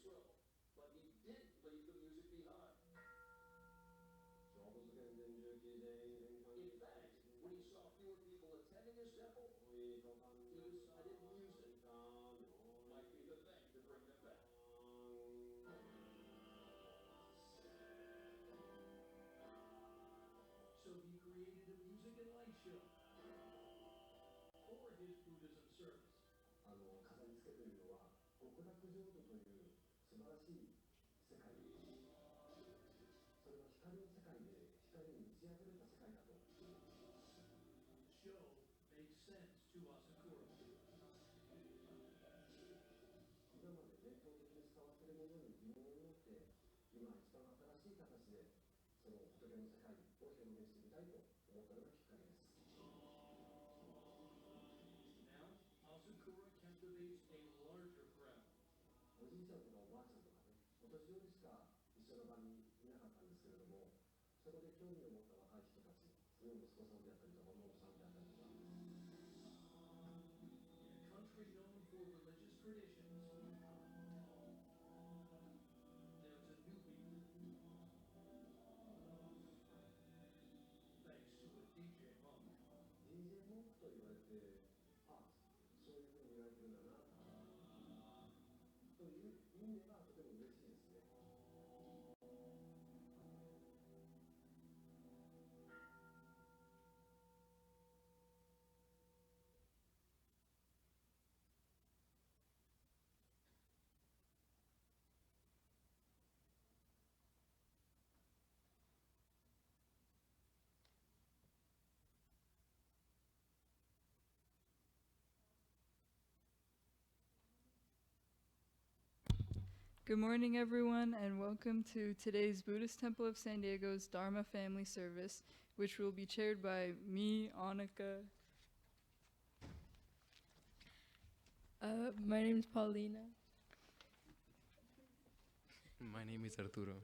swell, but he didn't leave the music behind. In fact, when he saw fewer people attending his temple, he decided music might be the thing to bring them back. So he created a music and light show for his Buddhism service. 飾り付けというのは極楽浄土という素晴らしい世界です。それは光の世界で光に満ち溢れた世界だと。Show makes sense to us, Arturo. 今まで伝統的に伝わっているものに疑問を持って今一番新しい形でその仏の世界を表現してみたいと思ったのがきっかけです。Sakura captivates a larger crowd. おじいちゃんとかおばあちゃんとかね、お年寄りしか一緒の場にいなかったんですけれども、そこで興味を持った若い人たち、その息子さんであったりとか、お孫さんであったりとか。In a country known for religious traditions, there's a new beat. Thanks to a DJ Monk. DJ Monk と言われて、そういうふうに言われてるんだなという意味ではとても嬉しいですね。Good morning, everyone, and welcome to today's Buddhist Temple of San Diego's Dharma Family Service, which will be chaired by me, Annika. My name is Paulina. My name is Arturo.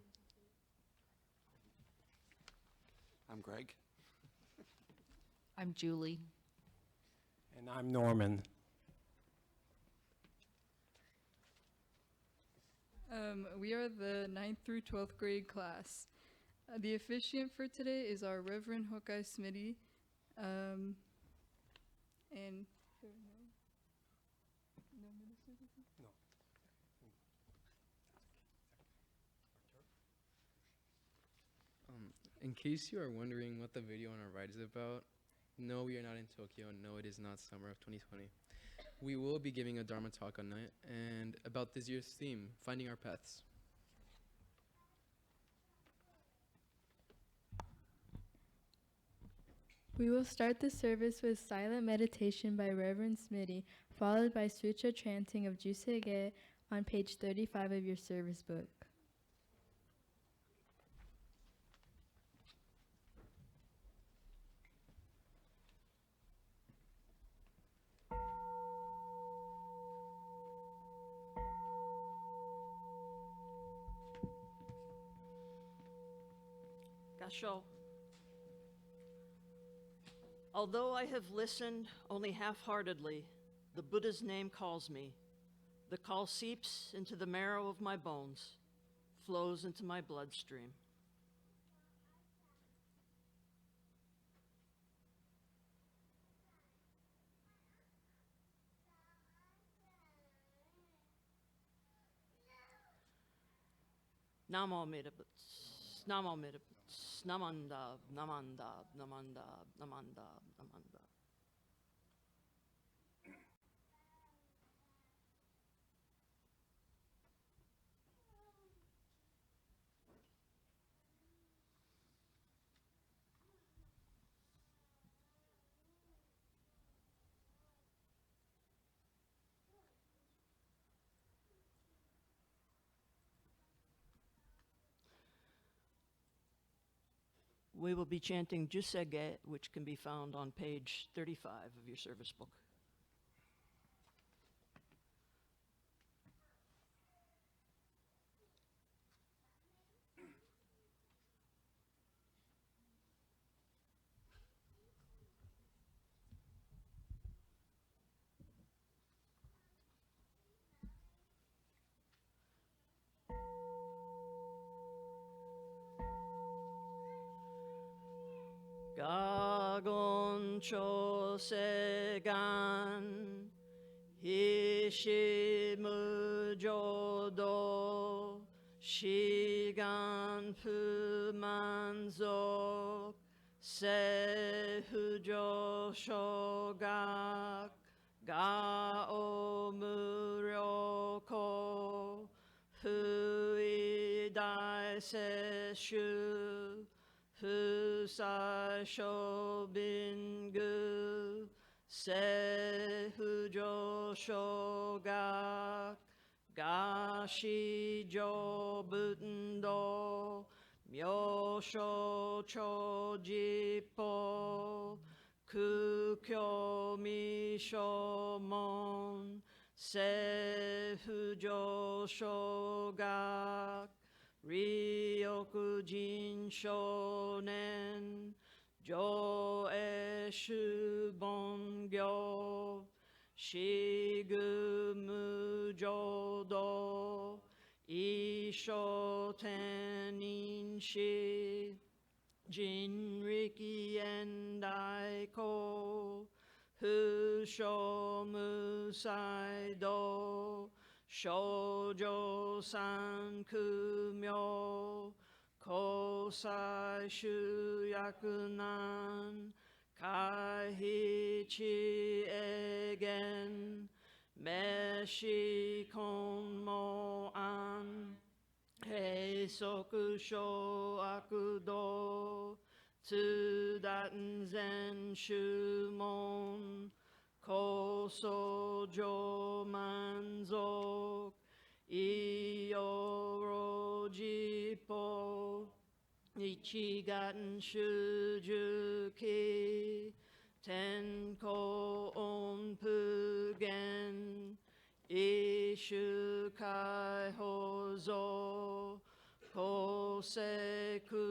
I'm Greg. I'm Julie. And I'm Norman. We are the 9th through 12th grade class. The officiant for today is our Reverend Hokai Smitty. And no minister? No. In case you are wondering what the video on our right is about, no, we are not in Tokyo. No, it is not summer of 2020. We will be giving a Dharma talk on it and about this year's theme, finding our paths. We will start the service with silent meditation by Reverend Smitty, followed by sutra chanting of Jusege on page 35 of your service book. Gasho. Although I have listened only half-heartedly, the Buddha's name calls me. The call seeps into the marrow of my bones, flows into my bloodstream. Namo Medabutsu, Namo Medabutsu, Namanda, Namanda, Namanda, Namanda, Namanda. We will be chanting Jusege, which can be found on page 35 of your service book. Sancho Segan Hishimu Jodo Shigan Pumanzo Sehujo Shogak Gao Muryoko Hui Dai Seshu Husai Shobingu Sehujo Shogak Gashi Jobutendo Myosho Chojipo Kukyo Mishomon Sehujo Shogak Ryokujin Shonen Jo Eshu Bongyo Shigu Mujodo Isho Teninshi Jinriki Endaiko Husho Musaido Shoujo Sankumyo Kosai Shuyakunan Kaihichi Egen Meshi Konmo An Heisoku Sho Akudo Tsudaten Zen Shumon Koso Jo Manzok Iyoro Jipo Ichigaten Shujuki Tenko Onpugen Ishukai Hozo Koseku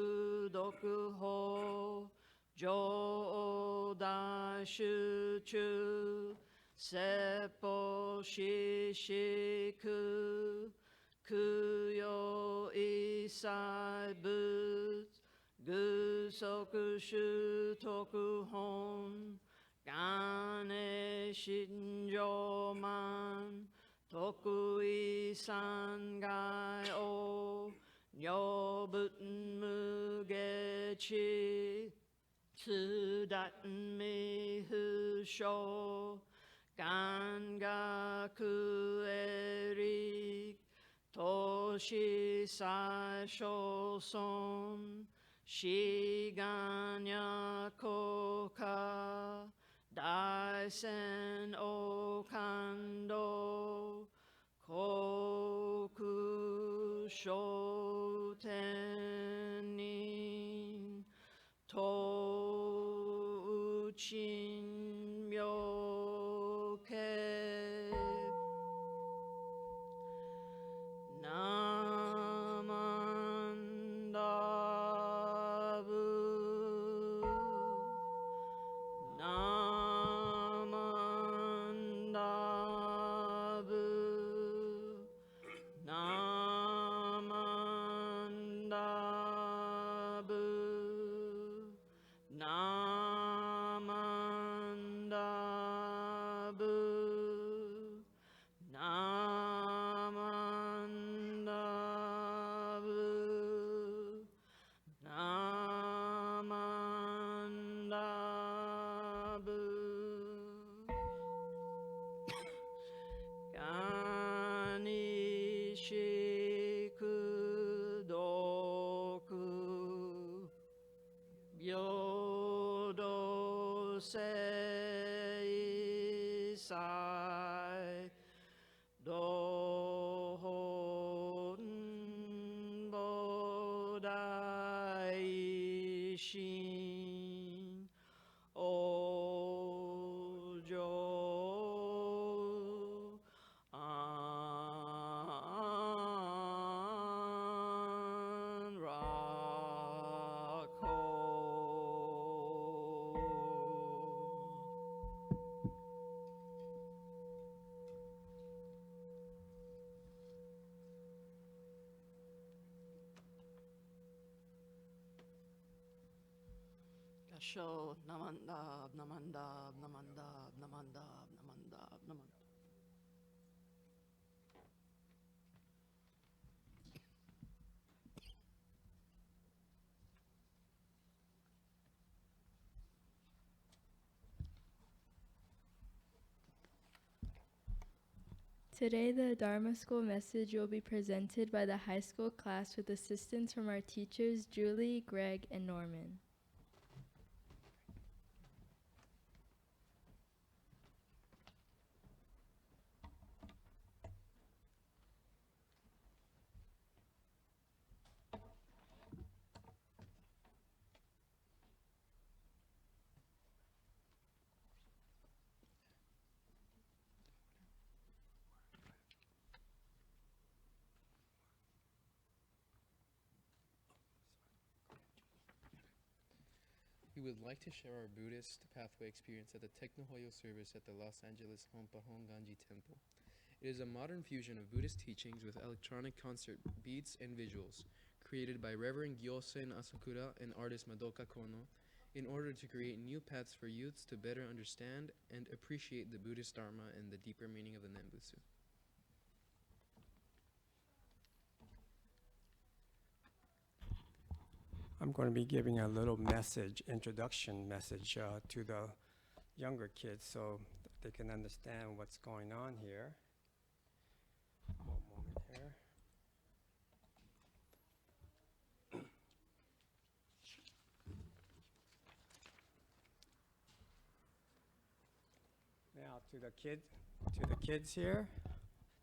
Dokuho Jo Dai Shuchu Seppo Shishiku Kuyo Isai Butsu Gusoku Shutoku Hon Gane Shinjo Man Tokui Sangai O Nyobuten Mugechi Tsudaten Mihu Sho Gangaku Erik Toshi Sai Shoson Shiganya Koka Daisen Okando Koku Shotenin Touchin Myoke Namandabu Namandabu Namandabu Namandabu Namandabu Namandabu Ganishiku Byodo Seisai Dohon Bodai Shin Ojo An Rako Kasho namandab, namandab, namandab, namandab, namandab, namandab. Today, the Dharma School message will be presented by the high school class with assistance from our teachers, Julie, Greg, and Norman. We would like to share our Buddhist pathway experience at the Technohoyo service at the Los Angeles Honpahong Ganji Temple. It is a modern fusion of Buddhist teachings with electronic concert beats and visuals, created by Reverend Gyosen Asakura and artist Madoka Kono, in order to create new paths for youths to better understand and appreciate the Buddhist Dharma and the deeper meaning of the Nembutsu. I'm going to be giving a little message, introduction message to the younger kids so they can understand what's going on here. One moment here. Now to the kids here,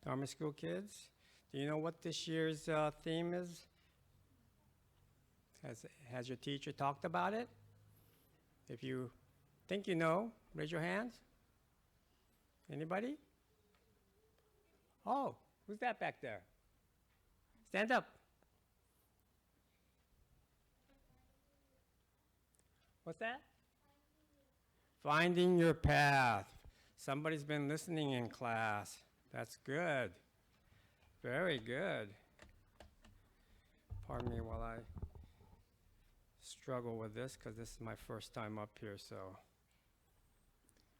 Dharma School kids. Do you know what this year's theme is? Has your teacher talked about it? If you think you know, raise your hands. Anybody? Oh, who's that back there? Stand up. What's that? Finding your path. Somebody's been listening in class. That's good. Very good. Pardon me while I struggle with this because this is my first time up here. So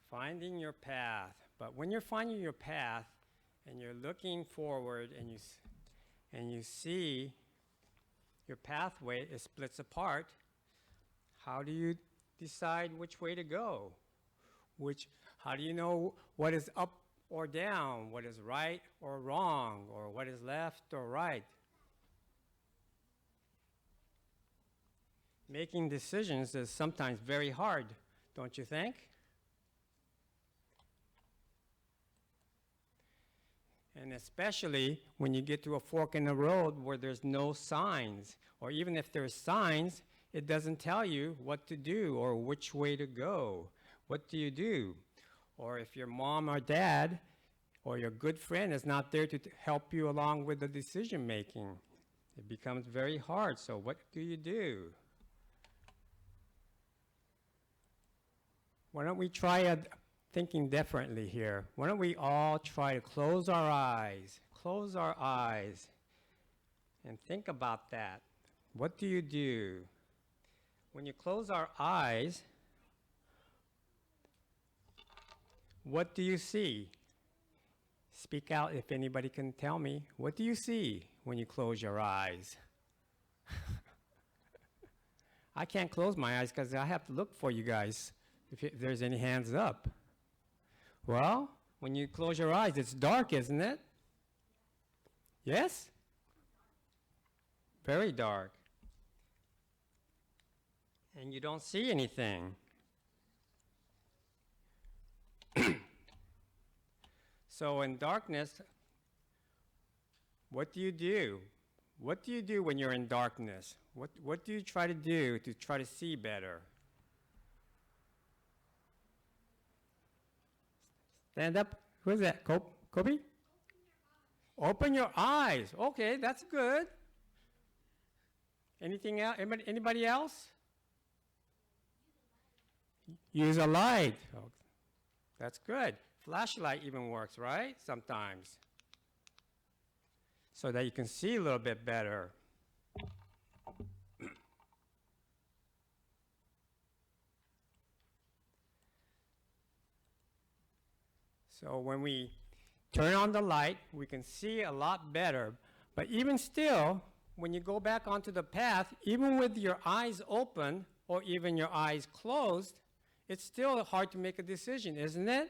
finding your path. But when you're finding your path and you're looking forward and you see your pathway is splits apart, how do you decide which way to go? How do you know what is up or down, what is right or wrong, or what is left or right? Making decisions is sometimes very hard, don't you think? And especially when you get to a fork in the road where there's no signs, or even if there's signs, it doesn't tell you what to do or which way to go. What do you do? Or if your mom or dad or your good friend is not there to help you along with the decision making, it becomes very hard. So what do you do? Why don't we try thinking differently here? Why don't we all try to close our eyes, and think about that. What do you do? When you close our eyes, what do you see? Speak out if anybody can tell me. What do you see when you close your eyes? I can't close my eyes because I have to look for you guys if there's any hands up. Well, when you close your eyes, it's dark, isn't it? Yes? Very dark. And you don't see anything. So in darkness, what do you do? What do you do when you're in darkness? What do you try to do to try to see better? Stand up. Who is that? Kobe? Open your eyes. Okay, that's good. Anything else? Anybody else? Use a light. Oh, that's good. Flashlight even works, right? Sometimes. So that you can see a little bit better. So when we turn on the light, we can see a lot better. But even still, when you go back onto the path, even with your eyes open or even your eyes closed, it's still hard to make a decision, isn't it?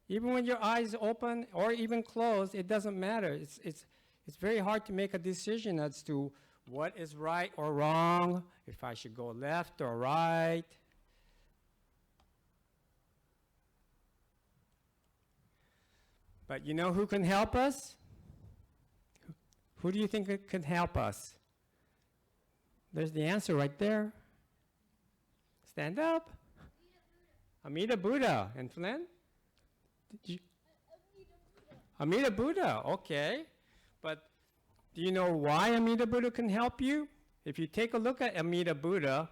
Even when your eyes open or even closed, it doesn't matter. It's very hard to make a decision as to what is right or wrong, if I should go left or right. But you know who can help us? Who do you think can help us? There's the answer right there. Stand up. Amida Buddha. And Flynn? Did you? Amida Buddha, okay. But do you know why Amida Buddha can help you? If you take a look at Amida Buddha,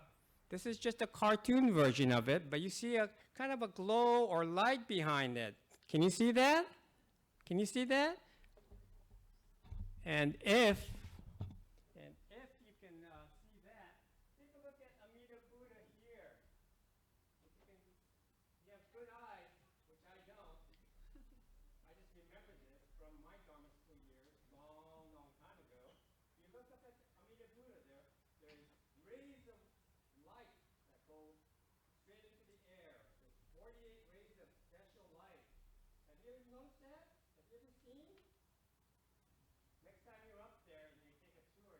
this is just a cartoon version of it, but you see a kind of a glow or light behind it. Can you see that? Can you see that? And if you can see that, take a look at Amida Buddha here. If you have good eyes, which I don't. I just remember this from my Dharma school years, long, long time ago. You look up at Amida Buddha there, there's rays of light that go straight into the air. There's 48 rays of special light. Have you ever noticed that? Have you ever seen? Next time you're up there and you take a tour,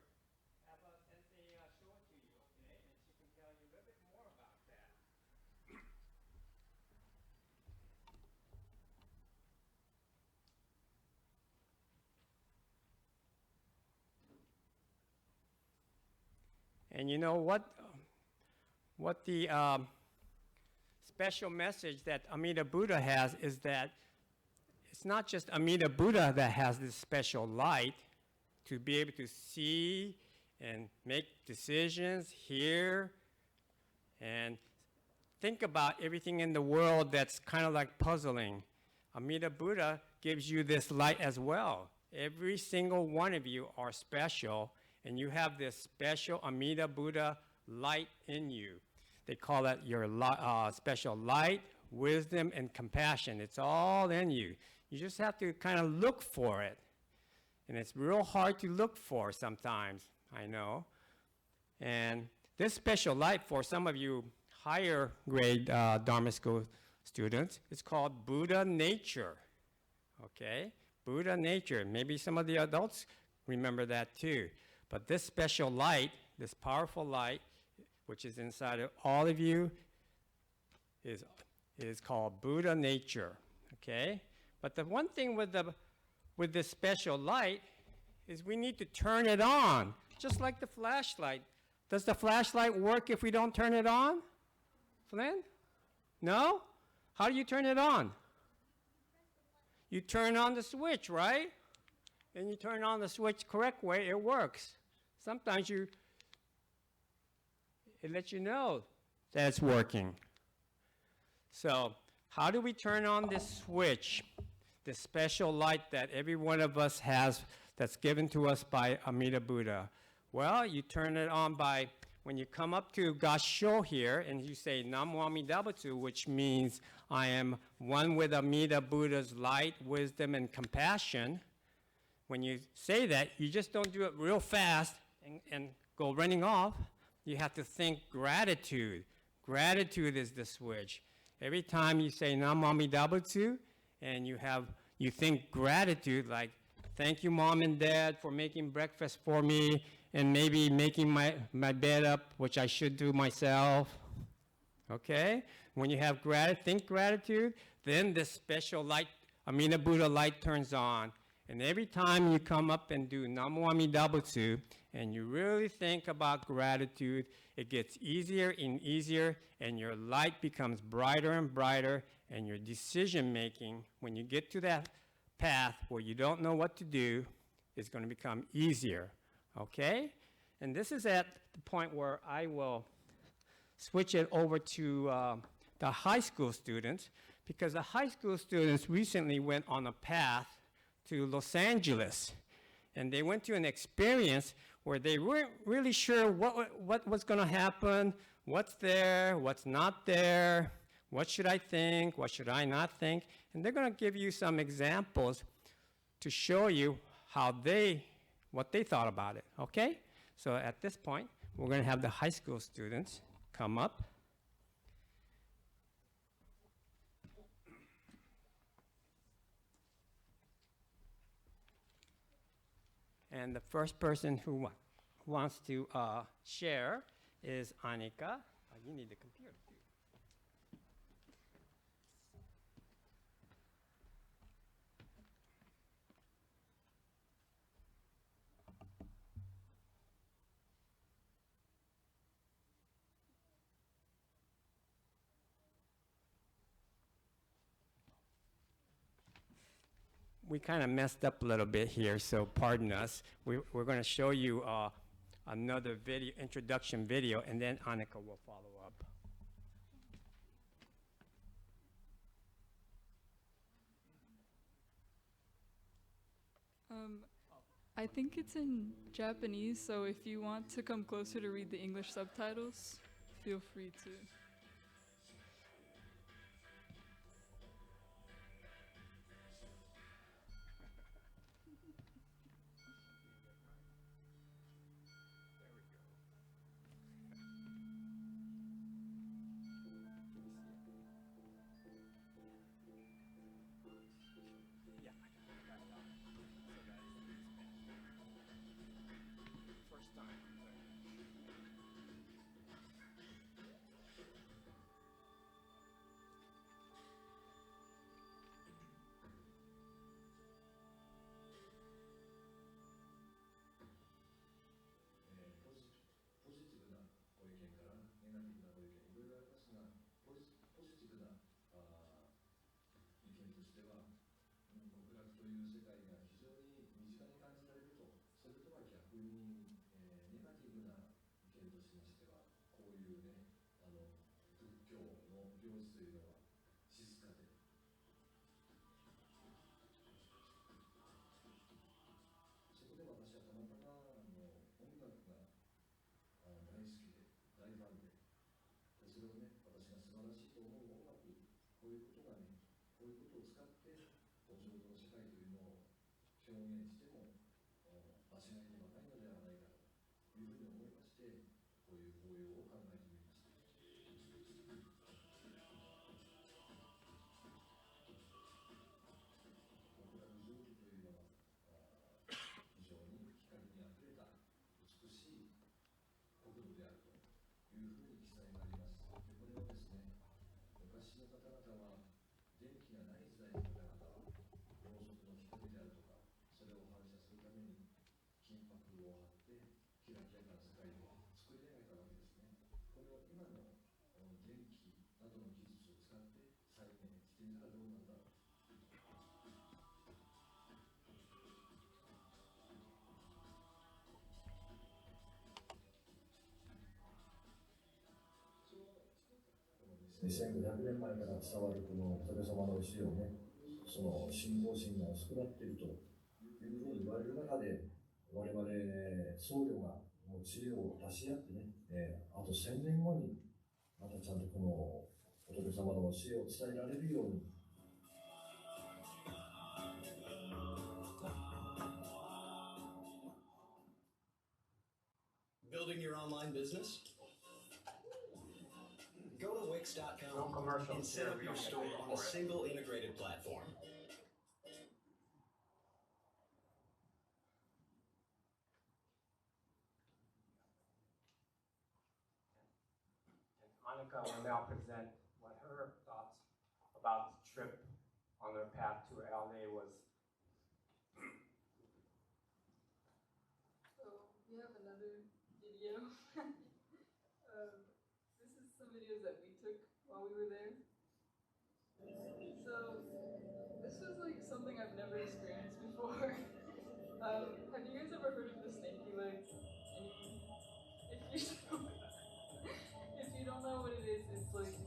have a sensei show it to you, okay? And she can tell you a little bit more about that. And you know what the special message that Amida Buddha has is that it's not just Amida Buddha that has this special light to be able to see and make decisions, hear, and think about everything in the world that's kind of like puzzling. Amida Buddha gives you this light as well. Every single one of you are special, and you have this special Amida Buddha light in you. They call it your special light, wisdom, and compassion. It's all in you. You just have to kind of look for it. And it's real hard to look for sometimes, I know. And this special light for some of you higher grade Dharma school students, it's called Buddha nature, okay? Buddha nature. Maybe some of the adults remember that too. But this special light, this powerful light, which is inside of all of you, is called Buddha nature, okay? But the one thing with this special light is we need to turn it on, just like the flashlight. Does the flashlight work if we don't turn it on? Flynn? No? How do you turn it on? You turn on the switch, right? And you turn on the switch correct way, it works. Sometimes it lets you know that it's working. So how do we turn on this switch, this special light that every one of us has that's given to us by Amida Buddha? Well, you turn it on by, when you come up to Gassho here and you say Namo Amida Butsu, which means I am one with Amida Buddha's light, wisdom, and compassion. When you say that, you just don't do it real fast and go running off. You have to think gratitude. Gratitude is the switch. Every time you say Namo Amida Butsu and you think gratitude, like thank you mom and dad for making breakfast for me and maybe making my bed up, which I should do myself. Okay? When you have think gratitude, then this special light, Amida Buddha light turns on. And every time you come up and do Namo Amida Butsu, and you really think about gratitude, it gets easier and easier, and your light becomes brighter and brighter, and your decision making, when you get to that path where you don't know what to do, is going to become easier. Okay? And this is at the point where I will switch it over to the high school students, because the high school students recently went on a path to Los Angeles, and they went to an experience where they weren't really sure what was going to happen, what's there, what's not there, What should I think? What should I not think? And they're going to give you some examples to show you what they thought about it, okay? So at this point, we're going to have the high school students come up. And the first person who wants to share is Anika. You need the computer. We kind of messed up a little bit here, so pardon us. We're going to show you another video, introduction video, and then Annika will follow up. I think it's in Japanese, so if you want to come closer to read the English subtitles, feel free to.1500年前から伝わるこの仏様の教えをね、その信仰心が薄くなっているというふうに言われる中で、我々僧侶がもう知恵を出し合ってね、あと1000年後にまたちゃんとこの仏様の教えを伝えられるように。Building your online business? Go to Wix.com and set up your store on a single integrated platform. Annika will now present what her thoughts about the trip on their path to LA was. So we have another video. This is some videos that we took while we were there. So this was like something I've never experienced before. Have you guys ever heard of the snaky leg? If you don't know what it is, it's like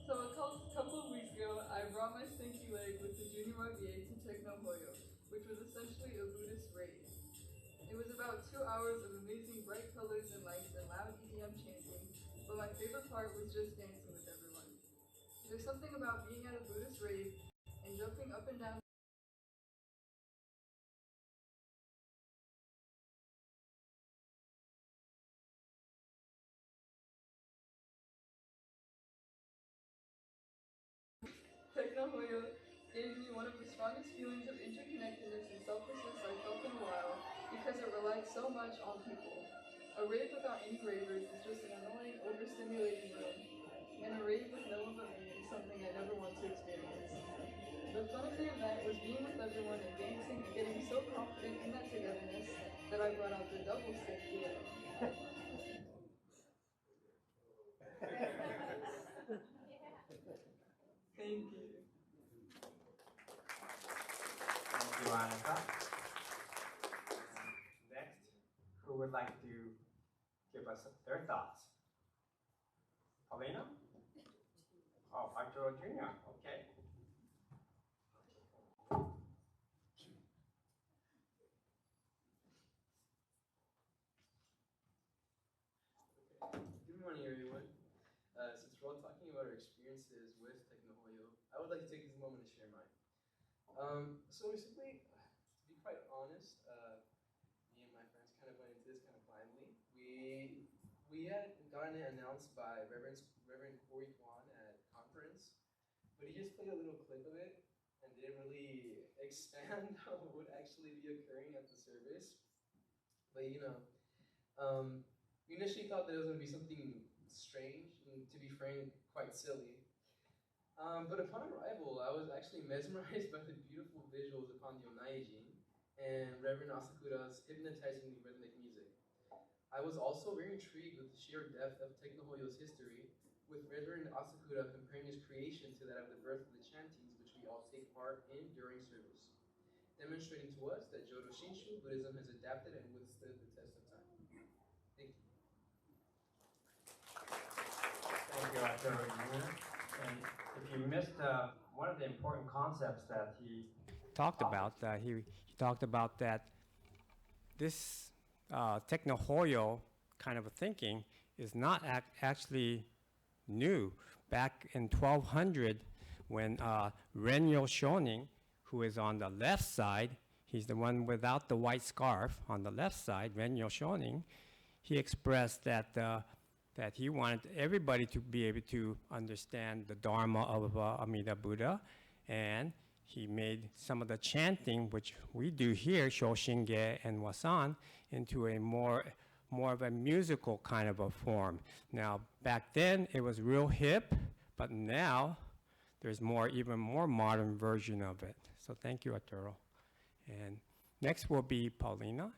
so a couple of weeks ago, I brought my stinky leg with the junior YBA to Techno Hoyo, which was essentially a Buddhist raid. favorite part was just dancing with everyone. There's something about being at a Buddhist rave and jumping up and down Technohoyo gave me one of the strongest feelings of interconnectedness and selflessness I've felt in a while because it relied so much on people. A rave without any ravers is just an annoying, overstimulating room, and a rave with no one but me is something I never want to experience. The fun of the event was being with everyone and dancing and getting so confident in that togetherness that I brought out the double stick duo. Thank you. Thank you, Annika. Next, who would like to give us their thoughts? Paulina? Oh, Arturo Jr., okay. Good morning, everyone. Since we're all talking about our experiences with Technohoyo, I would like to take this moment to share mine. So recently, to be quite honest, me and my friends kind of went into this kind of blindly. We had gotten it announced by Reverend Corey Kwan at conference, but he just played a little clip of it and didn't really expand on what would actually be occurring at the service. But we initially thought that it was going to be something strange and, to be frank, quite silly. But upon arrival, I was actually mesmerized by the beautiful visuals upon the Onaijin and Reverend Asakura's hypnotizingly rhythmic music. I was also very intrigued with the sheer depth of Technohoyo's history, with Reverend Asakura comparing his creation to that of the birth of the chantings which we all take part in during service, demonstrating to us that Jodo Shinshu Buddhism has adapted and withstood the test of time. Thank you. Thank you, Arturo Jr. And if you missed one of the important concepts that he talked about, he talked about that this Technohoyo kind of a thinking is not actually new. Back in 1200, when Renyo Shonin, who is on the left side, he's the one without the white scarf on the left side, Renyo Shonin, he expressed that that he wanted everybody to be able to understand the Dharma of Amida Buddha, and he made some of the chanting, which we do here, Shoshinge and Wasan, into a more of a musical kind of a form. Now, back then, it was real hip, but now there's even more modern version of it. So thank you, Arturo. And next will be Paulina.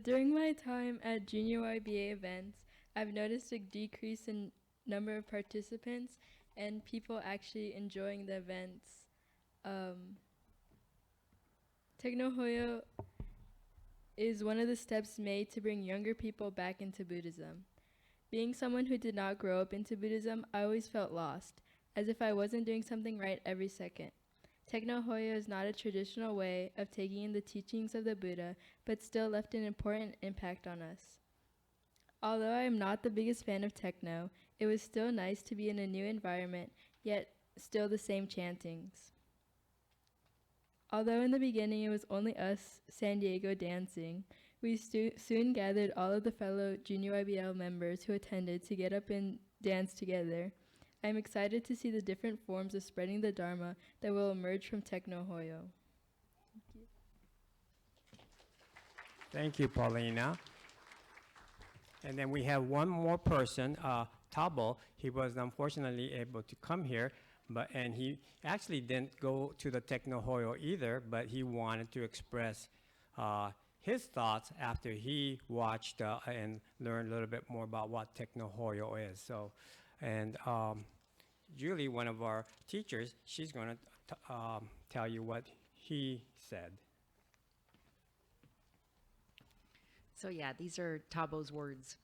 During my time at junior YBA events, I've noticed a decrease in number of participants and people actually enjoying the events. Technohoyo is one of the steps made to bring younger people back into Buddhism. Being someone who did not grow up into Buddhism, I always felt lost, as if I wasn't doing something right every second. Technohoyo is not a traditional way of taking in the teachings of the Buddha, but still left an important impact on us. Although I am not the biggest fan of techno, it was still nice to be in a new environment, yet still the same chantings. Although in the beginning it was only us, San Diego, dancing, we soon gathered all of the fellow Junior YBL members who attended to get up and dance together. I'm excited to see the different forms of spreading the Dharma that will emerge from Technohoyo. Thank you. Thank you, Paulina. And then we have one more person, Tabo. He was unfortunately able to come here, and he actually didn't go to the Technohoyo either, but he wanted to express his thoughts after he watched and learned a little bit more about what Technohoyo is. So, and Julie, one of our teachers, she's going to tell you what he said. So yeah, these are Tabo's words.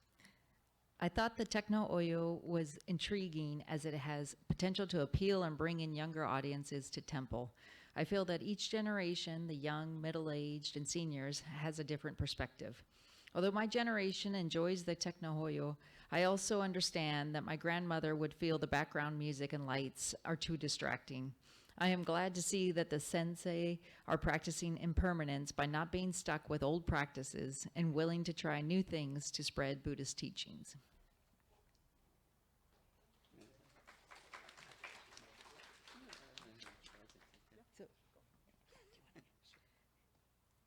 I thought the Techno Oyo was intriguing as it has potential to appeal and bring in younger audiences to temple. I feel that each generation, the young, middle-aged, and seniors, has a different perspective. Although my generation enjoys the Techno Oyo, I also understand that my grandmother would feel the background music and lights are too distracting. I am glad to see that the sensei are practicing impermanence by not being stuck with old practices and willing to try new things to spread Buddhist teachings.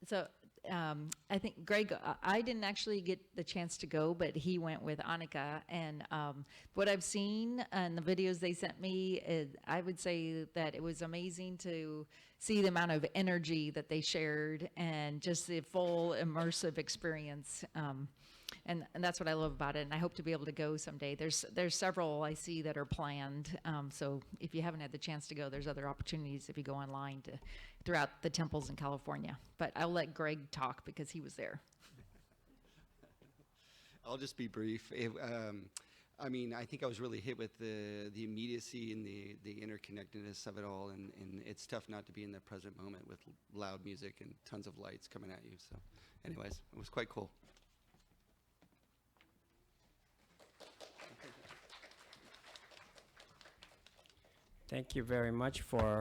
So I think Greg, I didn't actually get the chance to go, but he went with Annika. And what I've seen and the videos they sent me, I would say that it was amazing to see the amount of energy that they shared and just the full immersive experience. And that's what I love about it, and I hope to be able to go someday. There's several I see that are planned, so if you haven't had the chance to go, there's other opportunities if you go online throughout the temples in California. But I'll let Greg talk because he was there. I'll just be brief. I mean, I think I was really hit with the immediacy and the interconnectedness of it all, and it's tough not to be in the present moment with loud music and tons of lights coming at you. So anyways, it was quite cool. Thank you very much for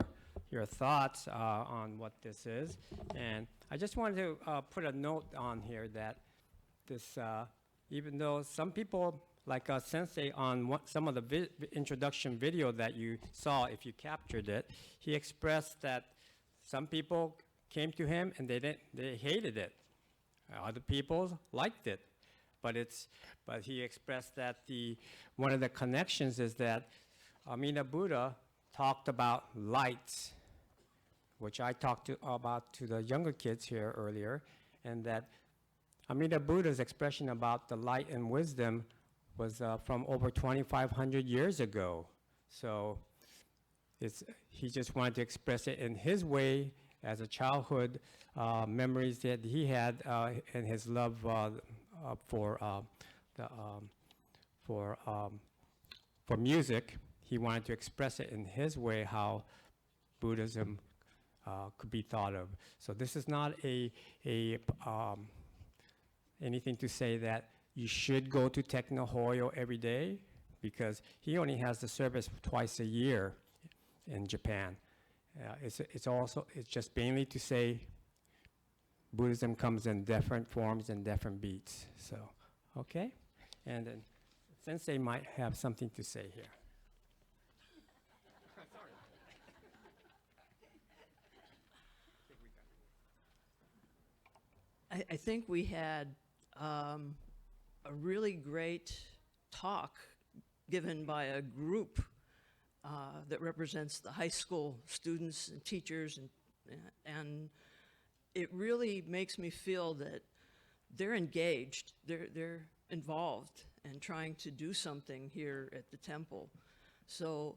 your thoughts on what this is. And I just wanted to put a note on here that this, even though some people, like Sensei on some of the introduction video that you saw, if you captured it, he expressed that some people came to him and they hated it. Other people liked it. But he expressed that one of the connections is that Amida Buddha talked about lights, which I talked about to the younger kids here earlier, and that Amida Buddha's expression about the light and wisdom was from over 2,500 years ago. So he just wanted to express it in his way as a childhood memories that he had and his love for music. He wanted to express it in his way how Buddhism could be thought of. So this is not anything to say that you should go to Techno Hoyo every day, because he only has the service twice a year in Japan. It's just mainly to say Buddhism comes in different forms and different beats. So, okay? And then Sensei might have something to say here. I think we had a really great talk given by a group that represents the high school students and teachers, and it really makes me feel that they're engaged, they're involved and trying to do something here at the temple. So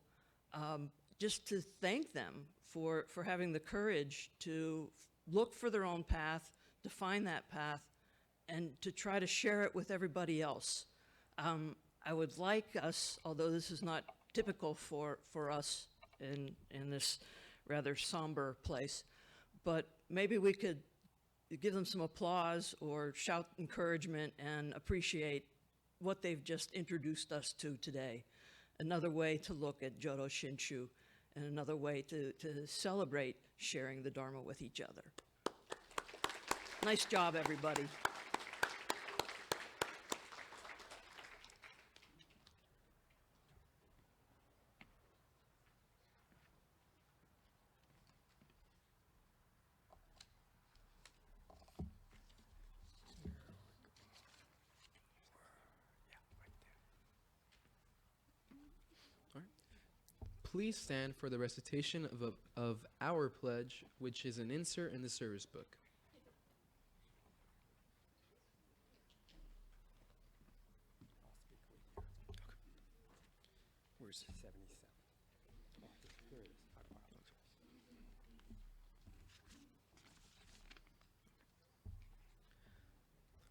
just to thank them for having the courage to look for their own path, to find that path, and to try to share it with everybody else. I would like us, although this is not typical for us in this rather somber place, but maybe we could give them some applause or shout encouragement and appreciate what they've just introduced us to today. Another way to look at Jodo Shinshu, and another way to celebrate sharing the Dharma with each other. Nice job, everybody. Please stand for the recitation of our pledge, which is an insert in the service book. Where's 77? Oh, here it is.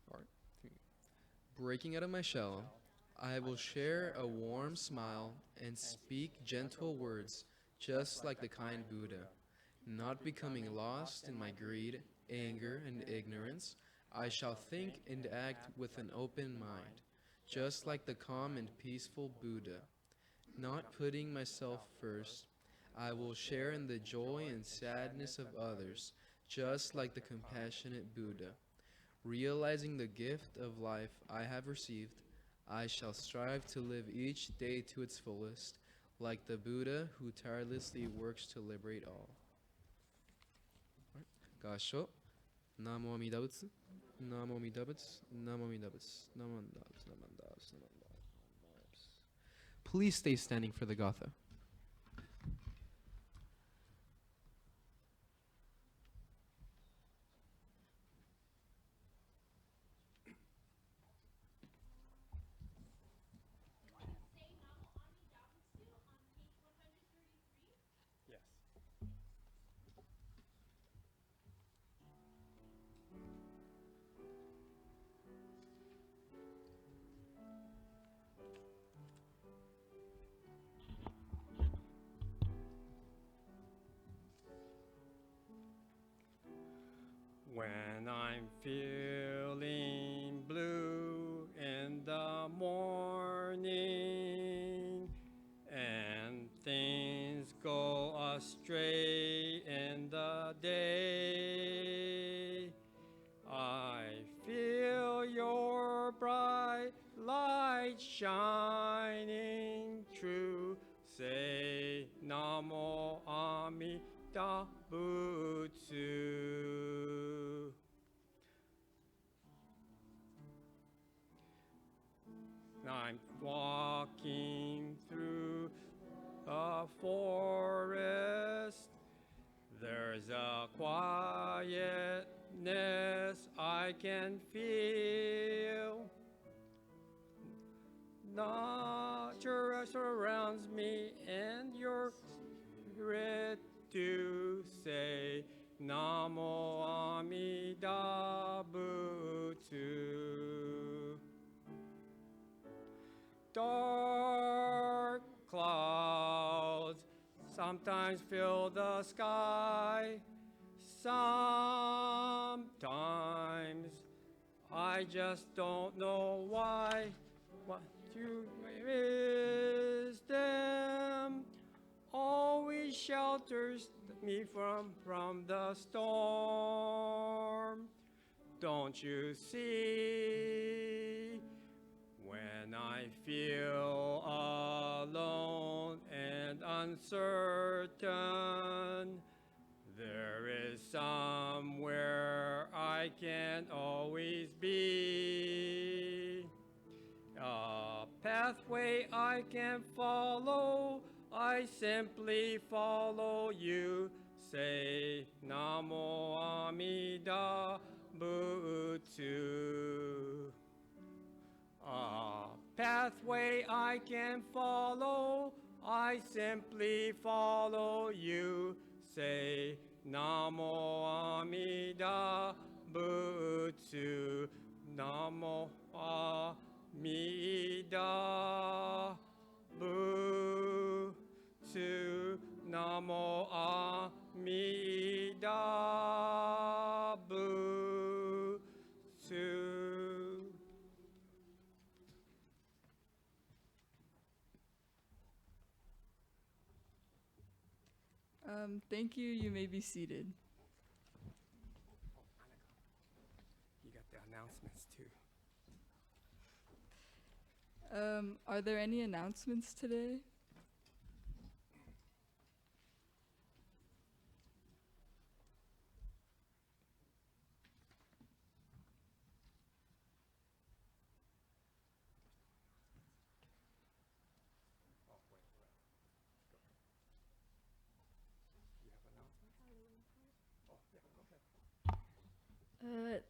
All right. Breaking out of my shell, I will share a warm smile and speak gentle words, just like the kind Buddha. Not becoming lost in my greed, anger, and ignorance, I shall think and act with an open mind, just like the calm and peaceful Buddha. Not putting myself first, I will share in the joy and sadness of others, just like the compassionate Buddha. Realizing the gift of life I have received, I shall strive to live each day to its fullest, like the Buddha who tirelessly works to liberate all. Gasho, Namo Amida Butsu, Namo Amida Butsu, Namo Amida Butsu, Namo Amida Butsu, Namo Amida Butsu, Namo Amida Butsu. Please stay standing for the Gatha. Yes. When I'm feeling blue in the morning and things go astray in the day, I feel your bright light shining through. Say Namo Amida Butsu. I'm walking through a forest. There's a quietness I can feel. Nature surrounds me and your spirit to say Namo Amida Butsu. Dark clouds sometimes fill the sky. Sometimes I just don't know why. What you wisdom always shelters me from the storm. Don't you see? When I feel alone and uncertain, there is somewhere I can always be. A pathway I can follow, I simply follow you. Say Namo Amida Butsu. A pathway I can follow, I simply follow you. Say Namo Amida Butsu. Namo Amida Butsu. Namo Amida Butsu. Thank you. You may be seated. You got the announcements too. Are there any announcements today?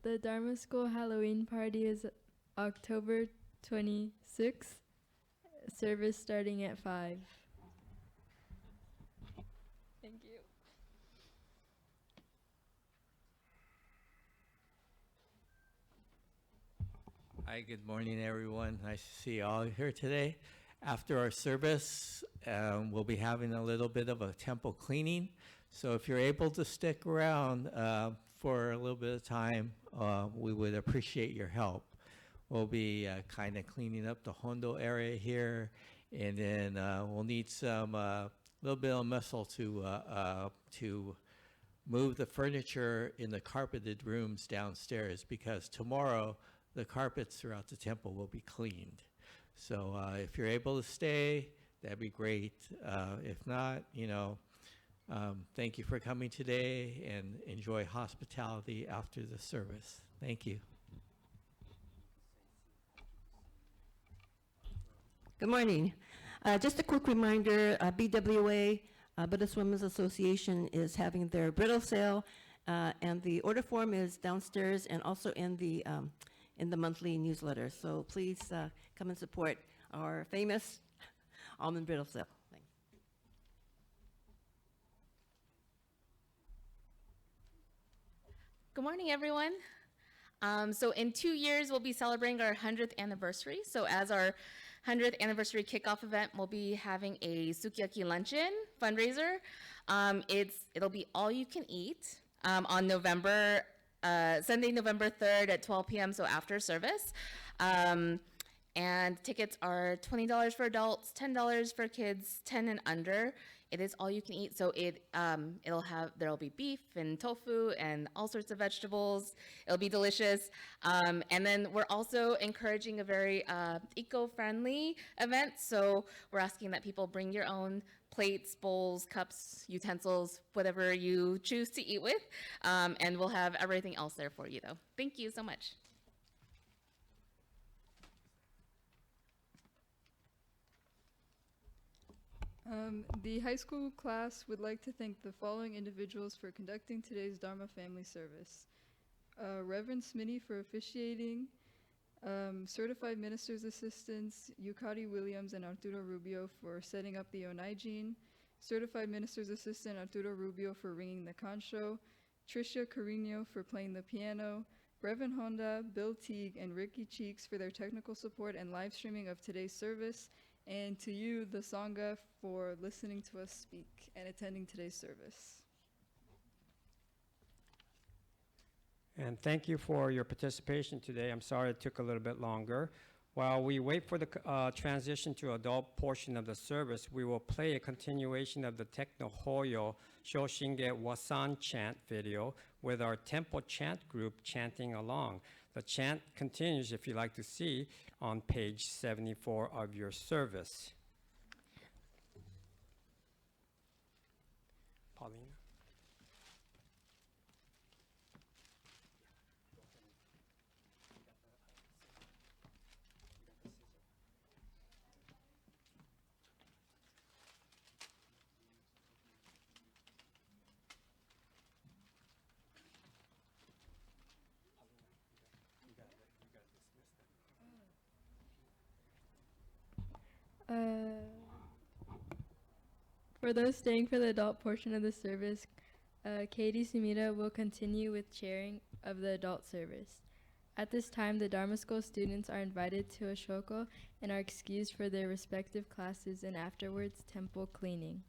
The Dharma School Halloween party is October 26th. Service starting at 5. Thank you. Hi, good morning, everyone. Nice to see you all here today. After our service, we'll be having a little bit of a temple cleaning. So if you're able to stick around for a little bit of time, we would appreciate your help. We'll be kind of cleaning up the Hondo area here, and then we'll need some little bit of muscle to move the furniture in the carpeted rooms downstairs, because tomorrow the carpets throughout the temple will be cleaned. So if you're able to stay, that'd be great. If not, thank you for coming today, and enjoy hospitality after the service. Thank you. Good morning. Just a quick reminder, BWA, Buddhist Women's Association, is having their brittle sale, and the order form is downstairs and also in the monthly newsletter. So please come and support our famous almond brittle sale. Thanks. Good morning, everyone. So in 2 years, we'll be celebrating our 100th anniversary. So as our 100th anniversary kickoff event, we'll be having a sukiyaki luncheon fundraiser. It'll be all you can eat on Sunday, November 3rd at 12 p.m., so after service. And tickets are $20 for adults, $10 for kids, 10 and under. It is all you can eat, so there'll be beef and tofu and all sorts of vegetables. It'll be delicious. And then we're also encouraging a very eco-friendly event, so we're asking that people bring your own plates, bowls, cups, utensils, whatever you choose to eat with, and we'll have everything else there for you, though. Thank you so much. The high school class would like to thank the following individuals for conducting today's Dharma family service. Reverend Smitty for officiating, certified minister's assistants Yukari Williams and Arturo Rubio for setting up the Onaijin, certified minister's assistant Arturo Rubio for ringing the concho, Trishia Carinio for playing the piano, Reverend Honda, Bill Teague, and Ricky Cheeks for their technical support and live streaming of today's service, and to you, the Sangha, for listening to us speak and attending today's service. And thank you for your participation today. I'm sorry it took a little bit longer. While we wait for the transition to adult portion of the service, we will play a continuation of the Techno Hoyo Shoshinge Wasan chant video with our temple chant group chanting along. The chant continues, if you'd like to see, on page 74 of your service. Paulina. For those staying for the adult portion of the service, Katie Sumida will continue with chairing of the adult service. At this time, the Dharma School students are invited to a shoko and are excused for their respective classes and afterwards temple cleaning.